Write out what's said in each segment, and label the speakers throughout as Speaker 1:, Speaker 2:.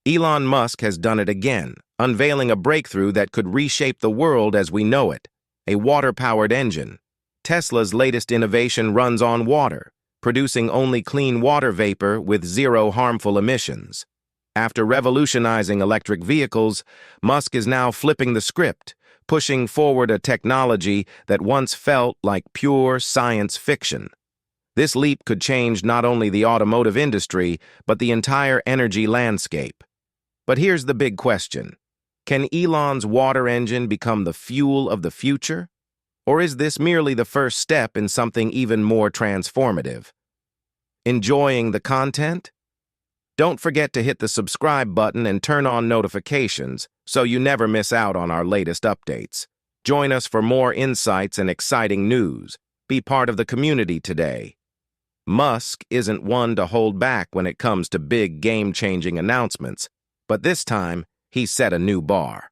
Speaker 1: Elon Musk has done it again, unveiling a breakthrough that could reshape the world as we know it, a water-powered engine. Tesla's latest innovation runs on water, producing only clean water vapor with zero harmful emissions. After revolutionizing electric vehicles, Musk is now flipping the script, pushing forward a technology that once felt like pure science fiction. This leap could change not only the automotive industry, but the entire energy landscape. But here's the big question. Can Elon's water engine become the fuel of the future? Or is this merely the first step in something even more transformative? Enjoying the content? Don't forget to hit the subscribe button and turn on notifications so you never miss out on our latest updates. Join us for more insights and exciting news. Be part of the community today. Musk isn't one to hold back when it comes to big game-changing announcements, but this time he set a new bar.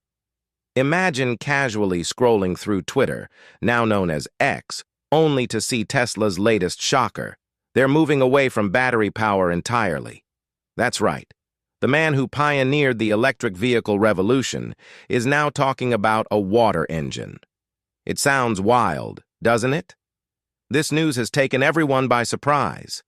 Speaker 1: Imagine casually scrolling through Twitter, now known as X, only to see Tesla's latest shocker. They're moving away from battery power entirely. That's right. The man who pioneered the electric vehicle revolution is now talking about a water engine. It sounds wild, doesn't it? This news has taken everyone by surprise.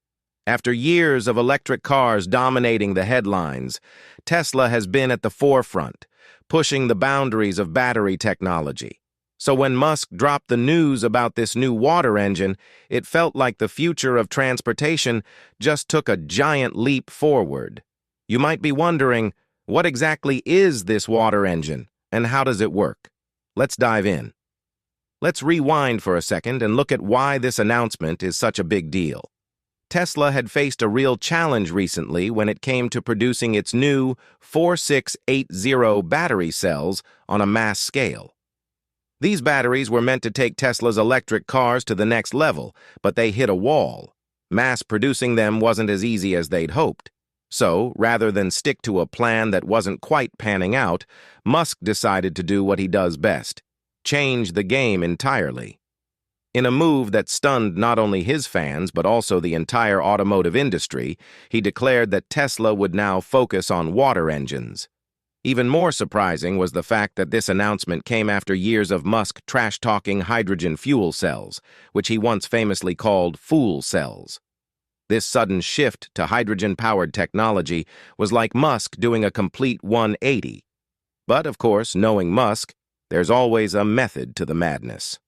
Speaker 1: After years of electric cars dominating the headlines, Tesla has been at the forefront, pushing the boundaries of battery technology. So when Musk dropped the news about this new water engine, it felt like the future of transportation just took a giant leap forward. You might be wondering, what exactly is this water engine, and how does it work? Let's dive in. Let's rewind for a second and look at why this announcement is such a big deal. Tesla had faced a real challenge recently when it came to producing its new 4680 battery cells on a mass scale. These batteries were meant to take Tesla's electric cars to the next level, but they hit a wall. Mass producing them wasn't as easy as they'd hoped. So, rather than stick to a plan that wasn't quite panning out, Musk decided to do what he does best: change the game entirely. In a move that stunned not only his fans but also the entire automotive industry, he declared that Tesla would now focus on water engines. Even more surprising was the fact that this announcement came after years of Musk trash-talking hydrogen fuel cells, which he once famously called fool cells. This sudden shift to hydrogen-powered technology was like Musk doing a complete 180. But, of course, knowing Musk, there's always a method to the madness.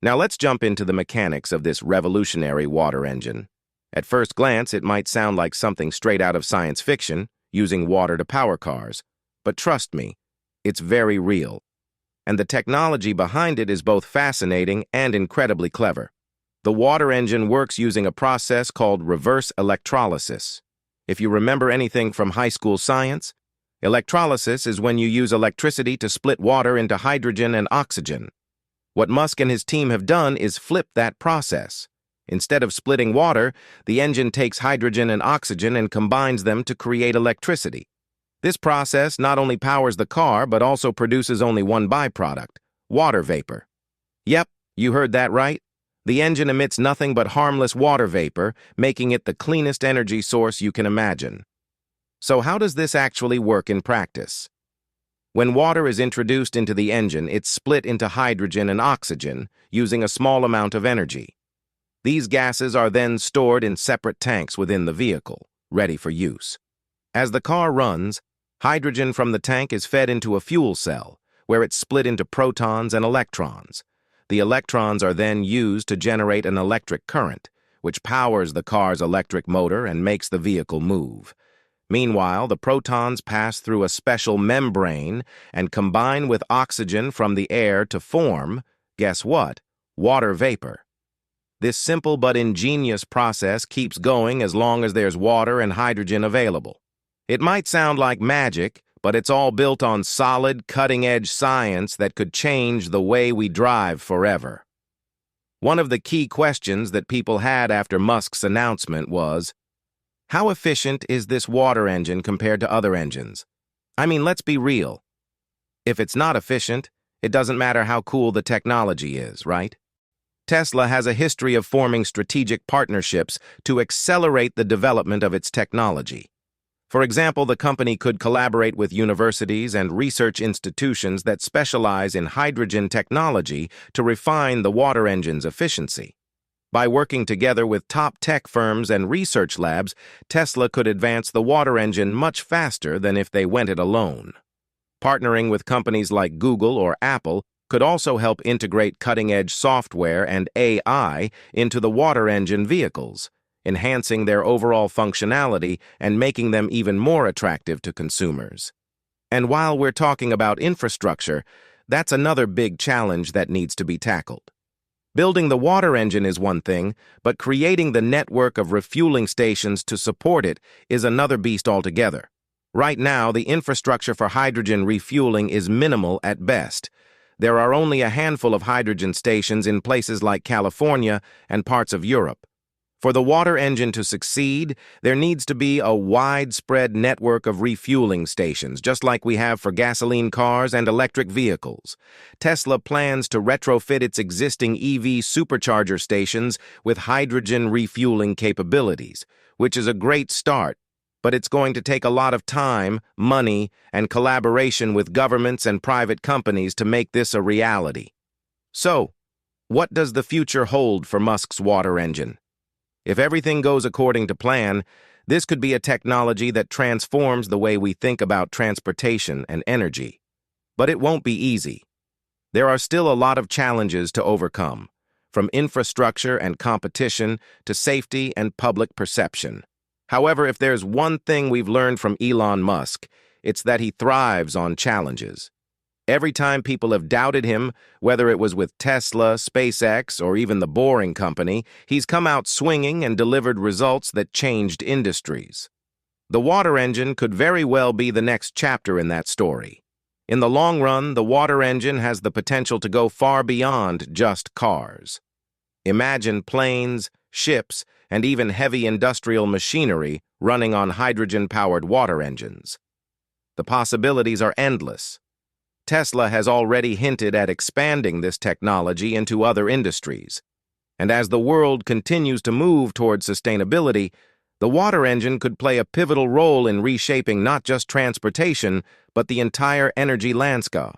Speaker 1: Now let's jump into the mechanics of this revolutionary water engine. At first glance, it might sound like something straight out of science fiction, using water to power cars. But trust me, it's very real. And the technology behind it is both fascinating and incredibly clever. The water engine works using a process called reverse electrolysis. If you remember anything from high school science, electrolysis is when you use electricity to split water into hydrogen and oxygen. What Musk and his team have done is flip that process. Instead of splitting water, the engine takes hydrogen and oxygen and combines them to create electricity. This process not only powers the car, but also produces only one byproduct: water vapor. Yep, you heard that right. The engine emits nothing but harmless water vapor, making it the cleanest energy source you can imagine. So how does this actually work in practice? When water is introduced into the engine, it's split into hydrogen and oxygen, using a small amount of energy. These gases are then stored in separate tanks within the vehicle, ready for use. As the car runs, hydrogen from the tank is fed into a fuel cell, where it's split into protons and electrons. The electrons are then used to generate an electric current, which powers the car's electric motor and makes the vehicle move. Meanwhile, the protons pass through a special membrane and combine with oxygen from the air to form, guess what? Water vapor. This simple but ingenious process keeps going as long as there's water and hydrogen available. It might sound like magic, but it's all built on solid, cutting-edge science that could change the way we drive forever. One of the key questions that people had after Musk's announcement was, how efficient is this water engine compared to other engines? I mean, let's be real. If it's not efficient, it doesn't matter how cool the technology is, right? Tesla has a history of forming strategic partnerships to accelerate the development of its technology. For example, the company could collaborate with universities and research institutions that specialize in hydrogen technology to refine the water engine's efficiency. By working together with top tech firms and research labs, Tesla could advance the water engine much faster than if they went it alone. Partnering with companies like Google or Apple could also help integrate cutting-edge software and AI into the water engine vehicles, enhancing their overall functionality and making them even more attractive to consumers. And while we're talking about infrastructure, that's another big challenge that needs to be tackled. Building the water engine is one thing, but creating the network of refueling stations to support it is another beast altogether. Right now, the infrastructure for hydrogen refueling is minimal at best. There are only a handful of hydrogen stations in places like California and parts of Europe. For the water engine to succeed, there needs to be a widespread network of refueling stations, just like we have for gasoline cars and electric vehicles. Tesla plans to retrofit its existing EV supercharger stations with hydrogen refueling capabilities, which is a great start, but it's going to take a lot of time, money, and collaboration with governments and private companies to make this a reality. So, what does the future hold for Musk's water engine? If everything goes according to plan, this could be a technology that transforms the way we think about transportation and energy. But it won't be easy. There are still a lot of challenges to overcome, from infrastructure and competition to safety and public perception. However, if there's one thing we've learned from Elon Musk, it's that he thrives on challenges. Every time people have doubted him, whether it was with Tesla, SpaceX, or even the Boring Company, he's come out swinging and delivered results that changed industries. The water engine could very well be the next chapter in that story. In the long run, the water engine has the potential to go far beyond just cars. Imagine planes, ships, and even heavy industrial machinery running on hydrogen-powered water engines. The possibilities are endless. Tesla has already hinted at expanding this technology into other industries. And as the world continues to move toward sustainability, the water engine could play a pivotal role in reshaping not just transportation, but the entire energy landscape.